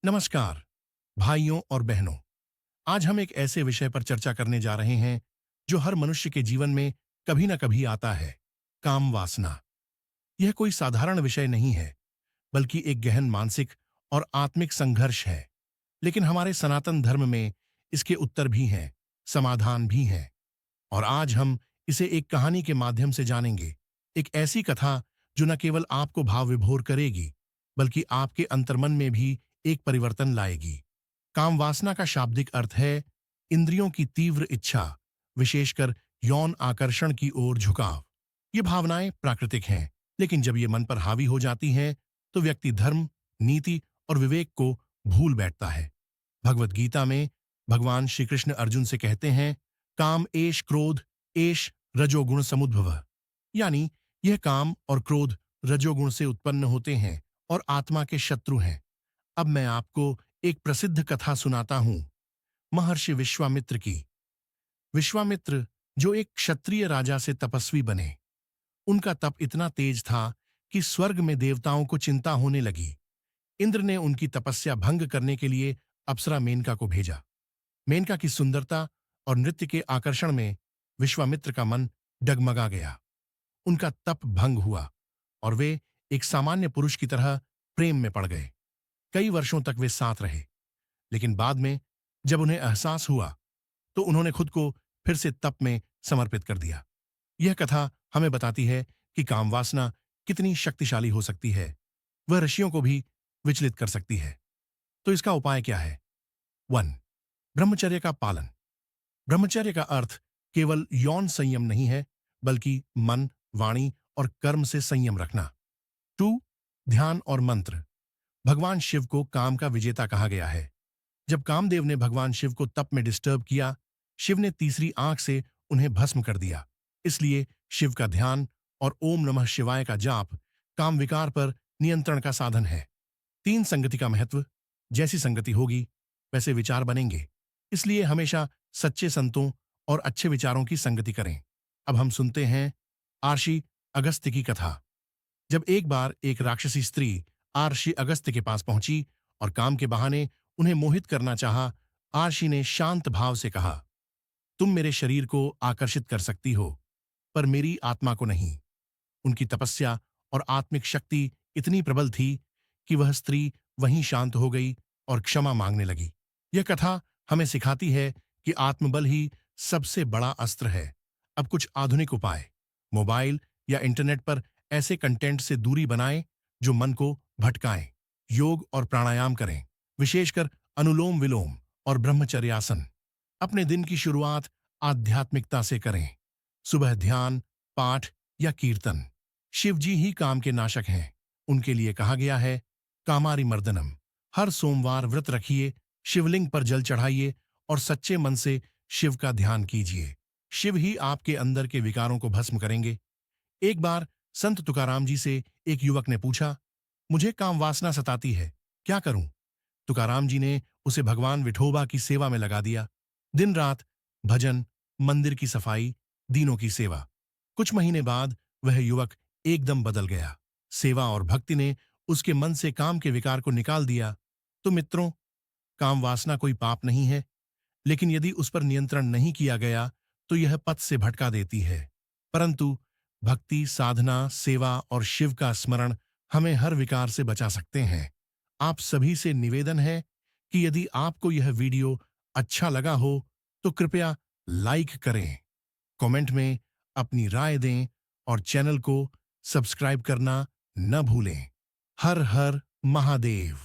नमस्कार भाइयों और बहनों। आज हम एक ऐसे विषय पर चर्चा करने जा रहे हैं जो हर मनुष्य के जीवन में कभी ना कभी आता है। काम वासना। यह कोई साधारण विषय नहीं है, बल्कि एक गहन मानसिक और आत्मिक संघर्ष है। लेकिन हमारे सनातन धर्म में इसके उत्तर भी हैं, समाधान भी हैं। और आज हम इसे एक कहानी के माध्यम से जानेंगे। एक ऐसी कथा जो न केवल आपको भाव विभोर करेगी, बल्कि आपके अंतर्मन में भी एक परिवर्तन लाएगी। काम वासना का शाब्दिक अर्थ है इंद्रियों की तीव्र इच्छा, विशेषकर यौन आकर्षण की ओर झुकाव। ये भावनाएं प्राकृतिक हैं, लेकिन जब ये मन पर हावी हो जाती हैं, तो व्यक्ति धर्म, नीति और विवेक को भूल बैठता है। भगवत गीता में भगवान श्री कृष्ण अर्जुन से कहते हैं, काम एष क्रोध एष रजोगुण समुद्भव। यानी यह काम और क्रोध रजोगुण से उत्पन्न होते हैं और आत्मा के शत्रु हैं। अब मैं आपको एक प्रसिद्ध कथा सुनाता हूं, महर्षि विश्वामित्र की। विश्वामित्र जो एक क्षत्रिय राजा से तपस्वी बने। उनका तप इतना तेज था कि स्वर्ग में देवताओं को चिंता होने लगी। इंद्र ने उनकी तपस्या भंग करने के लिए अप्सरा मेनका को भेजा। मेनका की सुंदरता और नृत्य के आकर्षण में विश्वामित्र का मन डगमगा गया। उनका तप भंग हुआ और वे एक सामान्य पुरुष की तरह प्रेम में पड़ गए। कई वर्षों तक वे साथ रहे, लेकिन बाद में जब उन्हें एहसास हुआ, तो उन्होंने खुद को फिर से तप में समर्पित कर दिया। यह कथा हमें बताती है कि काम वासना कितनी शक्तिशाली हो सकती है। वह ऋषियों को भी विचलित कर सकती है। तो इसका उपाय क्या है? 1. ब्रह्मचर्य का पालन। ब्रह्मचर्य का अर्थ केवल यौन संयम नहीं है, बल्कि मन, वाणी और कर्म से संयम रखना। 2. ध्यान और मंत्र। भगवान शिव को काम का विजेता कहा गया है। जब कामदेव ने भगवान शिव को तप में डिस्टर्ब किया, शिव ने तीसरी आंख से उन्हें भस्म कर दिया। इसलिए शिव का ध्यान और ओम नमः शिवाय का जाप काम विकार पर नियंत्रण का साधन है। 3. संगति का महत्व। जैसी संगति होगी, वैसे विचार बनेंगे। इसलिए हमेशा सच्चे संतों और अच्छे विचारों की संगति करें। अब हम सुनते हैं आर्षि अगस्त्य की कथा। जब एक बार एक राक्षसी स्त्री आर्षि अगस्त्य के पास पहुंची और काम के बहाने उन्हें मोहित करना चाहा, आर्षि ने शांत भाव से कहा, तुम मेरे शरीर को आकर्षित कर सकती हो, पर मेरी आत्मा को नहीं। उनकी तपस्या और आत्मिक शक्ति इतनी प्रबल थी कि वह स्त्री वहीं शांत हो गई और क्षमा मांगने लगी। यह कथा हमें सिखाती है कि आत्मबल ही सबसे बड़ा अस्त्र है। अब कुछ आधुनिक उपाय। मोबाइल या इंटरनेट पर ऐसे कंटेंट से दूरी बनाएं जो मन को भटकाएं। योग और प्राणायाम करें, विशेषकर अनुलोम विलोम और ब्रह्मचर्यासन। अपने दिन की शुरुआत आध्यात्मिकता से करें। सुबह ध्यान, पाठ या कीर्तन। शिव जी ही काम के नाशक हैं। उनके लिए कहा गया है, कामारि मर्दनम। हर सोमवार व्रत रखिए, शिवलिंग पर जल चढ़ाइए और सच्चे मन से शिव का ध्यान कीजिए। शिव ही आपके अंदर के विकारों को भस्म करेंगे। एक बार संत तुकाराम जी से एक युवक ने पूछा, मुझे काम वासना सताती है, क्या करूं? तुकाराम जी ने उसे भगवान विठोबा की सेवा में लगा दिया। दिन रात भजन, मंदिर की सफाई, दीनों की सेवा। कुछ महीने बाद वह युवक एकदम बदल गया। सेवा और भक्ति ने उसके मन से काम के विकार को निकाल दिया। तो मित्रों, काम वासना कोई पाप नहीं है, लेकिन यदि उस पर नियंत्रण नहीं किया गया तो यह पथ से भटका देती है। परंतु भक्ति, साधना, सेवा और शिव का स्मरण हमें हर विकार से बचा सकते हैं। आप सभी से निवेदन है कि यदि आपको यह वीडियो अच्छा लगा हो तो कृपया लाइक करें, कमेंट में अपनी राय दें और चैनल को सब्सक्राइब करना न भूलें। हर हर महादेव।